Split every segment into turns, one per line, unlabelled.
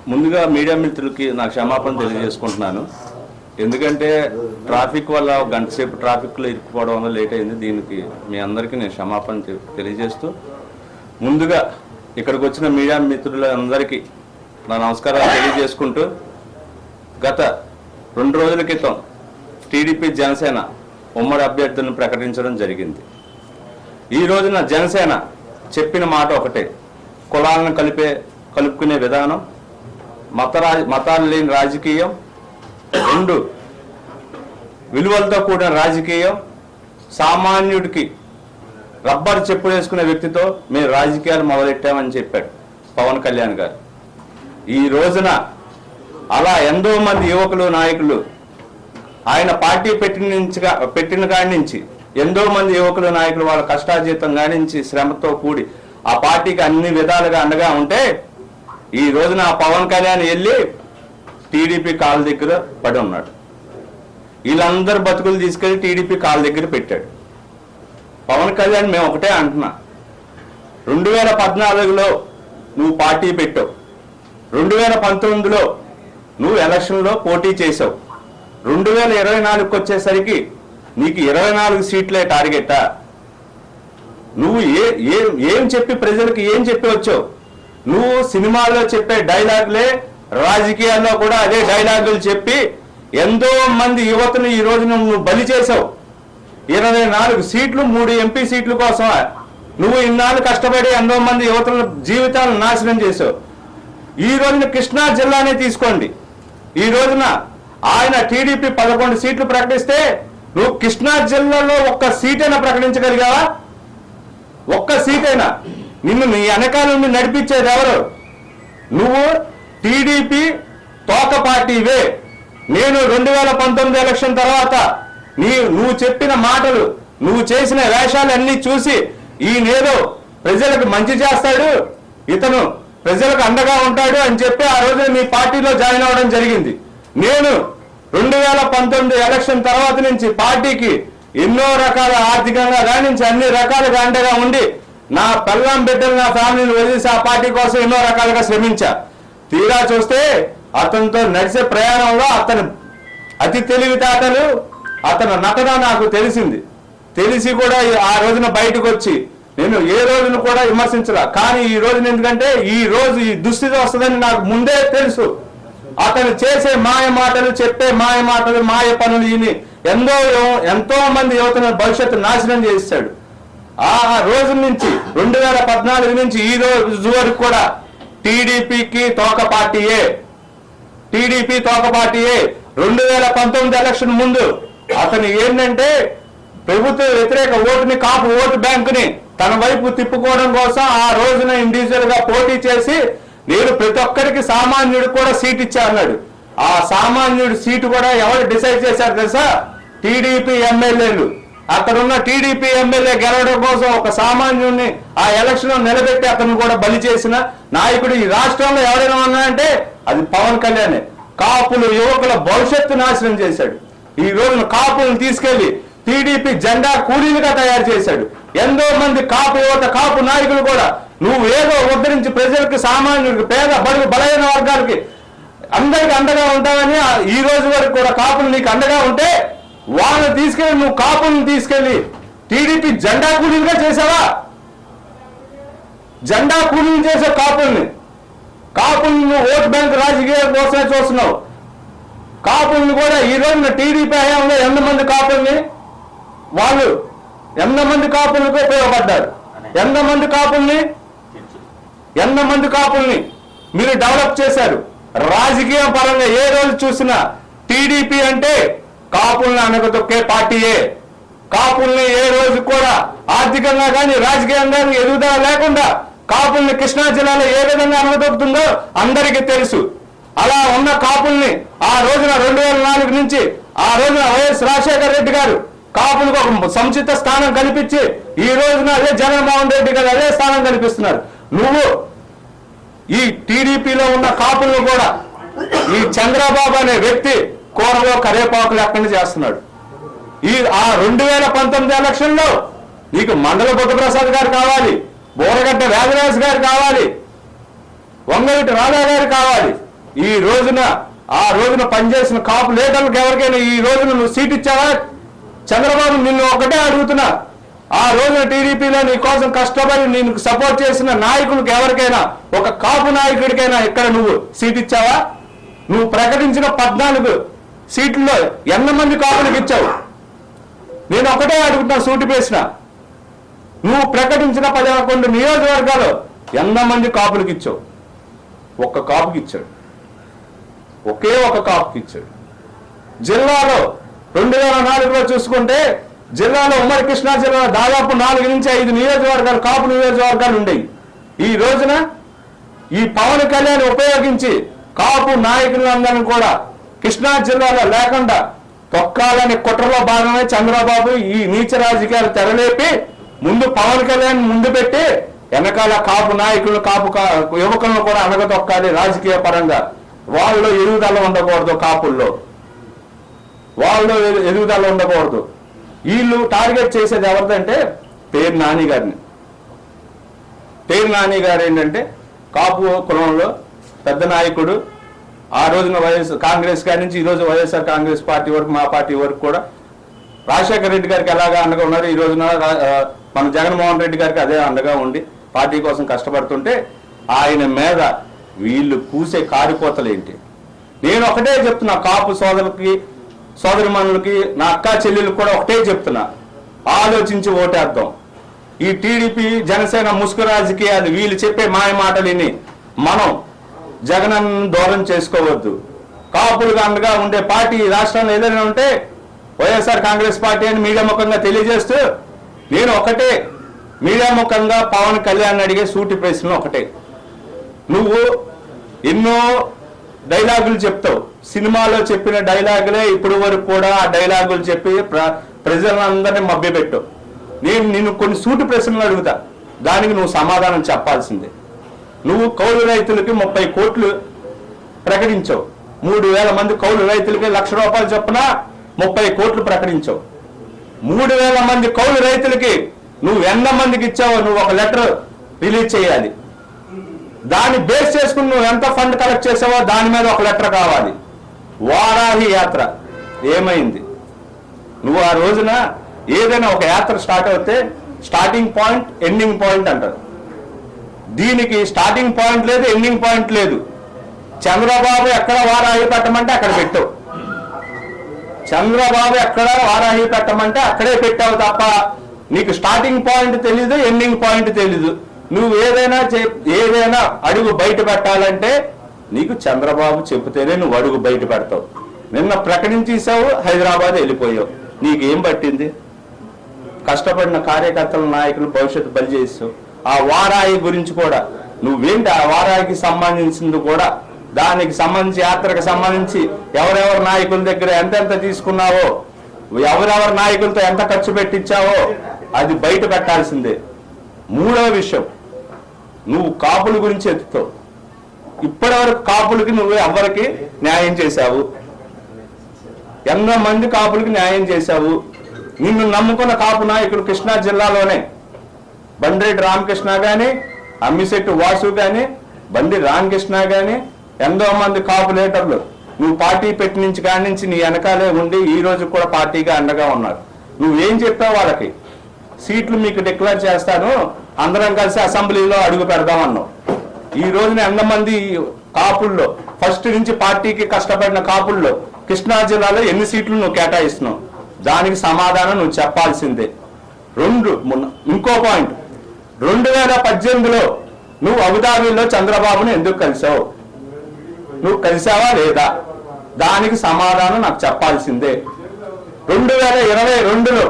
ముందుగా మీడియా మిత్రులకి నా క్షమాపణ తెలియజేసుకుంటున్నాను. ఎందుకంటే ట్రాఫిక్ వల్ల గంట సేపు ట్రాఫిక్లో ఇరుక్కుపోవడం వల్ల లేట్ అయింది. దీనికి మీ అందరికీ నేను క్షమాపణ తెలియజేస్తూ ముందుగా ఇక్కడికి వచ్చిన మీడియా మిత్రులందరికీ నా నమస్కారాలు తెలియజేసుకుంటూ గత 2 రోజుల క్రితం టీడీపీ జనసేన ఉమ్మడి అభ్యర్థులను ప్రకటించడం జరిగింది. ఈ రోజున జనసేన చెప్పిన మాట ఒకటే, కులాలను కలుపుకునే విధానం, మతాలు లేని రాజకీయం, 2 విలువలతో కూడిన రాజకీయం, సామాన్యుడికి రబ్బర్ చెప్పులు వేసుకునే వ్యక్తితో మేము రాజకీయాలు మొదలెట్టామని చెప్పాడు పవన్ కళ్యాణ్ గారు. ఈ రోజున అలా ఎంతో మంది యువకులు నాయకులు ఆయన పార్టీ పెట్టిన కాడి నుంచి ఎంతో మంది యువకులు నాయకులు వాళ్ళ కష్టార్జితం కానించి శ్రమతో కూడి ఆ పార్టీకి అన్ని విధాలుగా అండగా ఉంటే ఈ రోజున ఆ పవన్ కళ్యాణ్ వెళ్ళి టీడీపీ కాళ్ళ దగ్గర పడి ఉన్నాడు. వీళ్ళందరూ బతుకులు తీసుకెళ్లి టీడీపీ కాళ్ళ దగ్గర పెట్టాడు. పవన్ కళ్యాణ్ మేము ఒకటే అంటున్నా, 2014లో నువ్వు పార్టీ పెట్టావు, 2019లో నువ్వు ఎలక్షన్లో పోటీ చేసావు, 2024కి వచ్చేసరికి నీకు 24 సీట్లే టార్గెటా? నువ్వు ఏం చెప్పి ప్రజలకు ఏం చెప్పి వచ్చావు? నువ్వు సినిమాల్లో చెప్పే డైలాగులే రాజకీయాల్లో కూడా అదే డైలాగులు చెప్పి ఎంతో మంది యువతను ఈ రోజు నువ్వు బలి చేసావు. 24 సీట్లు 3 ఎంపీ సీట్ల కోసం నువ్వు ఇన్నాళ్ళు కష్టపడి ఎంతో మంది యువతల జీవితాలను నాశనం చేసావు. ఈ రోజున కృష్ణా జిల్లానే తీసుకోండి. ఈ రోజున ఆయన టీడీపీ 11 సీట్లు ప్రకటిస్తే నువ్వు కృష్ణా జిల్లాలో ఒక్క సీటైనా ప్రకటించగలిగావా? ఒక్క సీటైనా? నిన్ను నీ వెనకాల నుండి నడిపించేది ఎవరు? నువ్వు టీడీపీ తోక పార్టీవే. నేను 2019 ఎలక్షన్ తర్వాత నువ్వు చెప్పిన మాటలు, నువ్వు చేసిన వేషాలు అన్నీ చూసి ఈయనేదో ప్రజలకు మంచి చేస్తాడు, ఇతను ప్రజలకు అండగా ఉంటాడు అని చెప్పి ఆ రోజు మీ పార్టీలో జాయిన్ అవ్వడం జరిగింది. నేను 2019 ఎలక్షన్ తర్వాత నుంచి పార్టీకి ఎన్నో రకాల ఆర్థికంగా కానించి అన్ని రకాలుగా అండగా ఉండి నా పెళ్ళాం బిడ్డలు నా ఫ్యామిలీని వదిలేసి ఆ పార్టీ కోసం ఎన్నో రకాలుగా శ్రమించా. తీరా చూస్తే అతనితో నడిచే ప్రయాణంలో అతని అతి తెలివితేటలు, అతని నటన నాకు తెలిసి కూడా ఆ రోజున బయటకు వచ్చి నేను ఏ రోజును కూడా విమర్శించలా. కానీ ఈ రోజున ఎందుకంటే ఈ రోజు ఈ దుస్థితి వస్తుందని నాకు ముందే తెలుసు. అతను చేసే మాయ మాటలు, చెప్పే మాయ మాటలు, మాయ పనులు ఇని ఎంతో మంది యువతను భవిష్యత్తు నాశనం చేశాడు. ఆ రోజు నుంచి 2014 నుంచి ఈ రోజు వరకు కూడా టీడీపీ తోక పార్టీయే. 2019 ఎలక్షన్ ముందు అతను ఏంటంటే ప్రభుత్వ వ్యతిరేక ఓటుని, కాపు ఓటు బ్యాంకుని తన వైపు తిప్పుకోవడం కోసం ఆ రోజున ఇండివిజువల్ గా పోటీ చేసి నేను ప్రతి ఒక్కరికి సామాన్యుడికి కూడా సీట్ ఇచ్చా అన్నాడు. ఆ సామాన్యుడి సీటు కూడా ఎవరు డిసైడ్ చేశారు తెలుసా? టీడీపీ ఎమ్మెల్యేలు. అక్కడున్న టీడీపీ ఎమ్మెల్యే గెలవడం కోసం ఒక సామాన్యుడిని ఆ ఎలక్షన్ లో నిలబెట్టి అతను కూడా బలి చేసిన నాయకుడు ఈ రాష్ట్రంలో ఎవరైనా ఉన్నాయంటే అది పవన్ కళ్యాణే. కాపులు యువకుల భవిష్యత్తు నాశనం చేశాడు. ఈ రోజున కాపులను తీసుకెళ్లి టీడీపీ జెండా కూలీలుగా తయారు చేశాడు. ఎంతో మంది కాపు యువత, కాపు నాయకులు కూడా నువ్వు ఏదో ఉద్ధరించి ప్రజలకు, సామాన్యుడికి, పేద బడుగు బలైన వర్గాలకి అందరికి అండగా ఉంటావని ఈ రోజు వరకు కూడా కాపులు నీకు అండగా ఉంటే వాళ్ళని తీసుకెళ్లి నువ్వు కాపులను తీసుకెళ్లి టీడీపీ జెండా కూలీలుగా చేసావా? జెండా కూలీలు చేసే కాపుల్ని నువ్వు ఓటు బ్యాంక్ రాజకీయాల కోసమే చూస్తున్నావు. కాపుల్ని కూడా ఈ రోజున టీడీపీ హయాంలో ఎంతమంది కాపులకు ఉపయోగపడ్డారు? ఎంతమంది కాపుల్ని మీరు డెవలప్ చేశారు? రాజకీయ పరంగా ఏ రోజు చూసినా టీడీపీ అంటే కాపుల్ని అనగతొక్కే పార్టీయే. కాపుల్ని ఏ రోజు కూడా ఆర్థికంగా కానీ రాజకీయంగా కానీ ఎదుగుదల లేకుండా కాపుల్ని కృష్ణా జిల్లాలో ఏ విధంగా అనగతొక్కుతుందో అందరికీ తెలుసు. అలా ఉన్న కాపుల్ని ఆ రోజున 2004 నుంచి ఆ రోజున వైఎస్ రాజశేఖర రెడ్డి గారు కాపులకు ఒక సముచిత స్థానం కల్పించి ఈ రోజున అదే జగన్మోహన్ రెడ్డి గారు అదే స్థానం కల్పిస్తున్నారు. నువ్వు ఈ టీడీపీలో ఉన్న కాపులను కూడా ఈ చంద్రబాబు అనే వ్యక్తి కూరలో కరేపాకు లెక్కన చేస్తున్నాడు. ఆ 2019 ఎలక్షన్లో నీకు మండల బుద్ధప్రసాద్ గారు కావాలి, బోరగడ్డ వేదరాజు గారు కావాలి, వంగవీటి రాధా గారు కావాలి, ఈ రోజున ఆ రోజున పనిచేసిన కాపు లీడర్లకు ఎవరికైనా ఈ రోజున నువ్వు సీట్ ఇచ్చావా? చంద్రబాబు నిన్ను ఒకటే అడుగుతున్నా, ఆ రోజున టీడీపీలో నీ కోసం కష్టపడి నేను సపోర్ట్ చేసిన నాయకులకు ఎవరికైనా, ఒక కాపు నాయకుడికైనా ఇక్కడ నువ్వు సీట్ ఇచ్చావా? నువ్వు ప్రకటించిన 14 సీట్లలో ఎంతమంది కాపులకు ఇచ్చావు? నేను ఒకటే అడుగుతున్నా, సూటి పేసిన, నువ్వు ప్రకటించిన 11 నియోజకవర్గాలు ఎంతమంది కాపులకు ఇచ్చావు? ఒక్క కాపుకి ఇచ్చాడు, ఒకే ఒక కాపుకి ఇచ్చాడు. జిల్లాలో 2004లో చూసుకుంటే జిల్లాలో ఉమ్మడి కృష్ణా జిల్లాలో దాదాపు 4 నుంచి 5 నియోజకవర్గాలు కాపు నియోజకవర్గాలు ఉండేవి. ఈ రోజున ఈ పవన్ కళ్యాణ్ ఉపయోగించి కాపు నాయకులందరినీ కూడా కృష్ణా జిల్లాలో లేకుండా తొక్కాలని కుట్రలో భాగమే చంద్రబాబు ఈ నీచ రాజకీయాలు తెరలేపి ముందు పవన్ కళ్యాణ్ ముందు పెట్టి వెనకాల కాపు నాయకులు యువకులను కూడా అనగతొక్కాలి. రాజకీయ పరంగా వాళ్ళలో ఎదుగుదల ఉండకూడదు, కాపుల్లో వాళ్ళలో ఎదుగుదల ఉండకూడదు. వీళ్ళు టార్గెట్ చేసేది ఎవరిదంటే పేరు నాని గారిని. పేరు నాని గారు ఏంటంటే కాపు కులంలో పెద్ద నాయకుడు. ఆ రోజున కాంగ్రెస్ గారి నుంచి ఈరోజు వైఎస్ఆర్ కాంగ్రెస్ పార్టీ వరకు, మా పార్టీ వరకు కూడా రాజశేఖర రెడ్డి గారికి ఎలాగా అండగా ఉన్నారు, ఈ రోజున మన జగన్మోహన్ రెడ్డి గారికి అదే అండగా ఉండి పార్టీ కోసం కష్టపడుతుంటే ఆయన మీద వీళ్ళు పూసే కారిపోతలు ఏంటి? నేను ఒకటే చెప్తున్నా, కాపు సోదరులకి సోదరిమణులకి నా అక్క చెల్లెలకు కూడా ఒకటే చెప్తున్నా, ఆలోచించి ఓటేద్దాం. ఈ టీడీపీ జనసేన ముసుగు రాజకీయాలు వీళ్ళు చెప్పే మాయ మాటలు విని మనం జగన్ దూరం చేసుకోవద్దు. కాపులుగా అండగా ఉండే పార్టీ రాష్ట్రంలో ఏదైనా ఉంటే వైఎస్ఆర్ కాంగ్రెస్ పార్టీ అని మీడియా ముఖంగా తెలియజేస్తూ నేను ఒకటే మీడియా ముఖంగా పవన్ కళ్యాణ్ అడిగే సూటి ప్రశ్నలు ఒకటే, నువ్వు ఎన్నో డైలాగులు చెప్తావు, సినిమాలో చెప్పిన డైలాగులే ఇప్పుడు వరకు కూడా ఆ డైలాగులు చెప్పి ప్రజలందరినీ మభ్యపెట్టు. నేను నిన్ను కొన్ని సూటి ప్రశ్నలు అడుగుతా, దానికి నువ్వు సమాధానం చెప్పాల్సిందే. నువ్వు కౌలు రైతులకి 30 కోట్లు ప్రకటించావు, 3,000 మంది కౌలు రైతులకి ₹1,00,000 చొప్పున 30 కోట్లు ప్రకటించావు. 3,000 మంది కౌలు రైతులకి నువ్వు ఎంతమందికి ఇచ్చావో నువ్వు ఒక లెటర్ రిలీజ్ చేయాలి. దాన్ని బేస్ చేసుకుని నువ్వు ఎంత ఫండ్ కలెక్ట్ చేసావో దాని మీద ఒక లెటర్ కావాలి. వారాహి యాత్ర ఏమైంది? నువ్వు ఆ రోజున ఏదైనా ఒక యాత్ర స్టార్ట్ అవుతే స్టార్టింగ్ పాయింట్ ఎండింగ్ పాయింట్ అంటారు. దీనికి స్టార్టింగ్ పాయింట్ లేదు, ఎండింగ్ పాయింట్ లేదు. చంద్రబాబు ఎక్కడ వారాహి పెట్టమంటే అక్కడ పెట్టావు, చంద్రబాబు ఎక్కడ వారాహి పెట్టమంటే అక్కడే పెట్టావు తప్ప నీకు స్టార్టింగ్ పాయింట్ తెలీదు, ఎండింగ్ పాయింట్ తెలీదు. నువ్వు ఏదైనా అడుగు బయట పెట్టాలంటే నీకు చంద్రబాబు చెబితేనే నువ్వు అడుగు బయట పెడతావు. నిన్న ప్రకటించేసావు, హైదరాబాద్ వెళ్ళిపోయావు. నీకేం పట్టింది? కష్టపడిన కార్యకర్తల నాయకులు భవిష్యత్తు బలి చేసావు. ఆ వారాయి గురించి కూడా నువ్వేంటి, ఆ వారాయికి సంబంధించింది కూడా, దానికి సంబంధించి యాత్రకు సంబంధించి ఎవరెవరి నాయకుల దగ్గర ఎంతెంత తీసుకున్నావో, ఎవరెవరి నాయకులతో ఎంత ఖర్చు పెట్టించావో అది బయట పెట్టాల్సిందే. మూడవ విషయం, నువ్వు కాపుల గురించి ఎత్తుతావు. ఇప్పటివరకు కాపులకి నువ్వు ఎవరికి న్యాయం చేశావు? ఎంతమంది కాపులకి న్యాయం చేశావు? నిన్ను నమ్ముకున్న కాపు నాయకులు కృష్ణా జిల్లాలోనే బండిరెడ్డి రామకృష్ణ కానీ, అమ్మిశెట్టి వాసు కానీ, బండి రామకృష్ణ కానీ, ఎంతో మంది కాపు లీడర్లు నువ్వు పార్టీ పెట్టి నుంచి కాడి నుంచి నీ వెనకాలే ఉండి ఈ రోజు కూడా పార్టీగా అండగా ఉన్నారు. నువ్వేం చెప్పావు వాళ్ళకి? సీట్లు మీకు డిక్లేర్ చేస్తాను, అందరం కలిసి అసెంబ్లీలో అడుగు పెడదామన్నావు. ఈ రోజున ఎంతమంది కాపుల్లో ఫస్ట్ నుంచి పార్టీకి కష్టపడిన కాపుల్లో కృష్ణా జిల్లాలో ఎన్ని సీట్లు నువ్వు కేటాయిస్తున్నావు? దానికి సమాధానం నువ్వు చెప్పాల్సిందే. ఇంకో పాయింట్, 2018లో నువ్వు అబుదాబీలో చంద్రబాబును ఎందుకు కలిసావు? నువ్వు కలిసావా లేదా? దానికి సమాధానం నాకు చెప్పాల్సిందే. 2022లో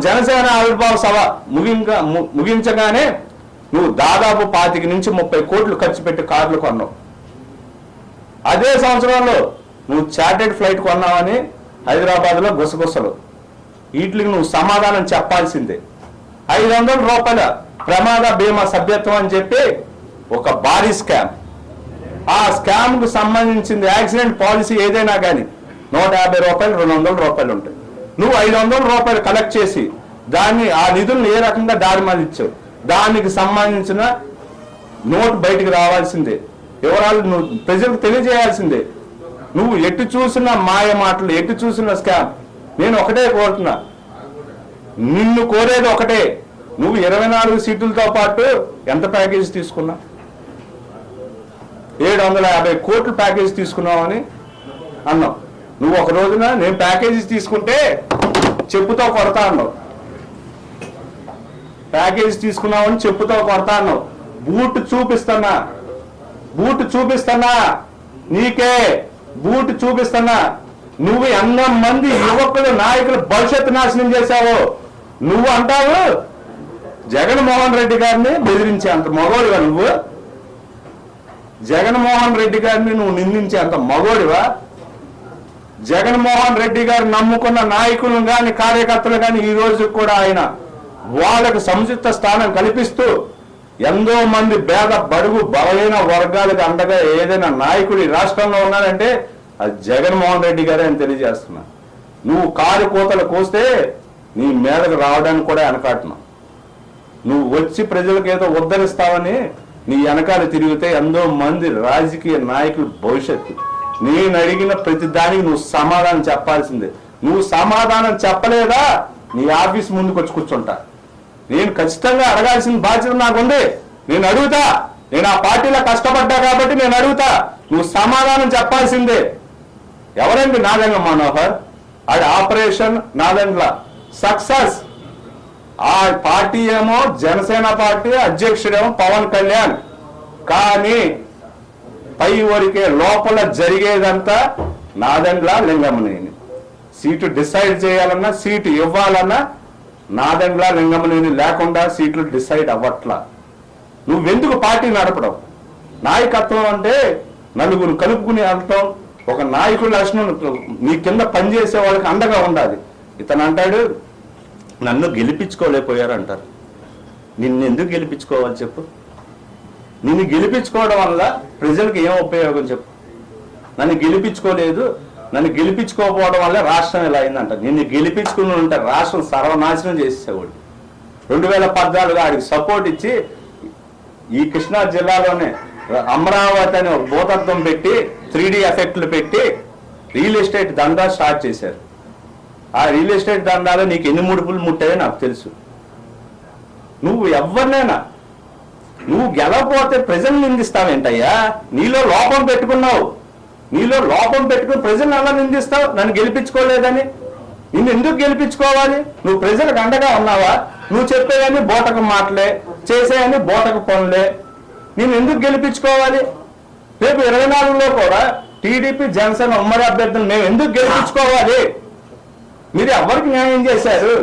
జనసేన ఆవిర్భావ సభ ముగించగానే నువ్వు దాదాపు 25 నుంచి 30 కోట్లు ఖర్చు పెట్టి కార్లు కొన్నావు. అదే సంవత్సరంలో నువ్వు చార్టెడ్ ఫ్లైట్ కొన్నావని హైదరాబాద్లో గుసగుసలు. వీటికి నువ్వు సమాధానం చెప్పాల్సిందే. ₹500 ప్రమాద బీమా సభ్యత్వం అని చెప్పి ఒక భారీ స్కామ్. ఆ స్కామ్ కు సంబంధించింది యాక్సిడెంట్ పాలసీ ఏదైనా కానీ ₹150, ₹200 ఉంటాయి. నువ్వు ₹500 కలెక్ట్ చేసి దాన్ని ఆ నిధులను ఏ రకంగా దారి మళ్ళించావు? దానికి సంబంధించిన నోట్ బయటికి రావాల్సిందే. వివరాలు నువ్వు ప్రజలకు తెలియజేయాల్సిందే. నువ్వు ఎటు చూసిన మాయ మాటలు, ఎటు చూసిన స్కామ్. నేను ఒకటే కోరుతున్నా, నిన్ను కోరేది ఒకటే, నువ్వు 24 సీట్లతో పాటు ఎంత ప్యాకేజ్ తీసుకున్నా? 750 కోట్ల ప్యాకేజ్ తీసుకున్నావని అన్నావు. నువ్వు ఒక రోజున నేను ప్యాకేజీ తీసుకుంటే చెప్పుతో కొడతా అన్నావు. ప్యాకేజ్ తీసుకున్నావని చెప్పుతో కొడతా అన్నావు. బూట్ చూపిస్తున్నా నీకే బూట్ చూపిస్తున్నా. నువ్వు ఎంతమంది యువకులు నాయకులు భవిష్యత్తు నాశనం చేశావు. నువ్వు అంటావు జగన్మోహన్ రెడ్డి గారిని బెదిరించే అంత మగోడివా నువ్వు? జగన్మోహన్ రెడ్డి గారిని నువ్వు నిందించే అంత మగోడివా? జగన్మోహన్ రెడ్డి గారు నమ్ముకున్న నాయకులను కానీ కార్యకర్తలు కానీ ఈ రోజు కూడా ఆయన వాళ్ళకు సముచిత స్థానం కల్పిస్తూ ఎంతో మంది పేద బడుగు బలహీన వర్గాలకు అండగా ఏదైనా నాయకుడు ఈ రాష్ట్రంలో ఉన్నాడంటే అది జగన్మోహన్ రెడ్డి గారే అని తెలియజేస్తున్నా. నువ్వు కారు కోతలు కోస్తే నీ మీదకు రావడానికి కూడా వెనకాటున్నావు. నువ్వు వచ్చి ప్రజలకు ఏదో ఉద్ధరిస్తావని నీ వెనకాల తిరిగితే ఎంతో మంది రాజకీయ నాయకులు భవిష్యత్తు. నేను అడిగిన ప్రతి దానికి నువ్వు సమాధానం చెప్పాల్సిందే. నువ్వు సమాధానం చెప్పలేదా నీ ఆఫీస్ ముందుకు వచ్చి కూర్చుంటా. నేను ఖచ్చితంగా అడగాల్సిన బాధ్యత నాకుంది. నేను అడుగుతా. నేను ఆ పార్టీలో కష్టపడ్డా కాబట్టి నేను అడుగుతా. నువ్వు సమాధానం చెప్పాల్సిందే. ఎవరండి నాదెండ్ల మనోహర్? ఆడి ఆపరేషన్ నాదెండ్ల సక్సెస్. ఆ పార్టీ ఏమో జనసేన పార్టీ అధ్యక్షుడేమో పవన్ కళ్యాణ్. కానీ పై వరకే లోపల జరిగేదంతా నాదెండ్ల లింగమనేని. సీటు డిసైడ్ చేయాలన్నా, సీటు ఇవ్వాలన్నా నాదెండ్ల లింగమనేని లేకుండా సీట్లు డిసైడ్ అవ్వట్లా. నువ్వెందుకు పార్టీ నడపడం? నాయకత్వం అంటే నలుగురు కలుపుకుని వెళ్తాం. ఒక నాయకుడి లక్షణం నీ కింద పనిచేసే వాళ్ళకి అండగా ఉండాలి. ఇతను అంటాడు నన్ను గెలిపించుకోలేకపోయారు అంటారు. నిన్ను ఎందుకు గెలిపించుకోవాలి చెప్పు? నిన్ను గెలిపించుకోవడం వల్ల ప్రజలకు ఏం ఉపయోగం చెప్పు? నన్ను గెలిపించుకోలేదు, నన్ను గెలిపించుకోకపోవడం వల్ల రాష్ట్రం ఇలా అయిందంట. నిన్ను గెలిపించుకుని ఉంటే రాష్ట్రం సర్వనాశనం చేసేవాడు. 2014 ఆడికి సపోర్ట్ ఇచ్చి ఈ కృష్ణా జిల్లాలోనే అమరావతి అని ఒక భూతత్వం పెట్టి 3D ఎఫెక్ట్లు పెట్టి రియల్ ఎస్టేట్ దందా స్టార్ట్ చేశారు. ఆ రియల్ ఎస్టేట్ దందాలో నీకు ఎన్ని ముడుపులు ముట్టాయో నాకు తెలుసు. నువ్వు ఎవరినైనా నువ్వు గెలవపోతే ప్రజలు నిందిస్తావేంటయ్యా? నీలో లోపం పెట్టుకున్నావు. నీలో లోపం పెట్టుకుని ప్రజలను ఎలా నిందిస్తావు? నన్ను గెలిపించుకోలేదని. నిన్ను ఎందుకు గెలిపించుకోవాలి? నువ్వు ప్రజలకు అండగా ఉన్నావా? నువ్వు చెప్పేవన్నీ బోటకు మాటలే, చేసేవన్నీ బోటకు పనులే. నేను ఎందుకు గెలిపించుకోవాలి? రేపు 24లో కూడా టీడీపీ జనసేన ఉమ్మడి అభ్యర్థులు మేము ఎందుకు గెలిపించుకోవాలి? మీరు ఎవరికి న్యాయం చేశారు?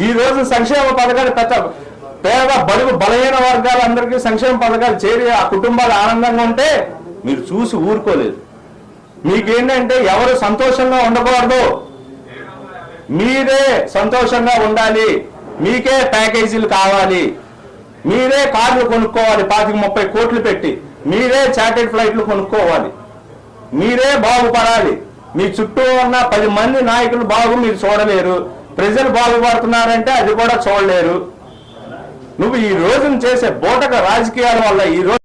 ఈ రోజు సంక్షేమ పథకాలు పేద బడుగు బలహీన వర్గాలందరికీ సంక్షేమ పథకాలు చేరి ఆ కుటుంబాలు ఆనందంగా ఉంటే మీరు చూసి ఊరుకోలేదు. మీకేంటంటే ఎవరు సంతోషంగా ఉండకూడదు, మీరే సంతోషంగా ఉండాలి. మీకే ప్యాకేజీలు కావాలి, మీరే కార్లు కొనుక్కోవాలి 25-30 కోట్లు పెట్టి, మీరే చార్టెడ్ ఫ్లైట్లు కొనుక్కోవాలి, మీరే బాగుపడాలి. మీ చుట్టూ ఉన్న 10 మంది నాయకులు మీరు చూడలేరు. ప్రజలు బాగుపడుతున్నారంటే అది కూడా చూడలేరు. నువ్వు ఈ రోజున చేసే బోటక రాజకీయాల వల్ల ఈ రోజు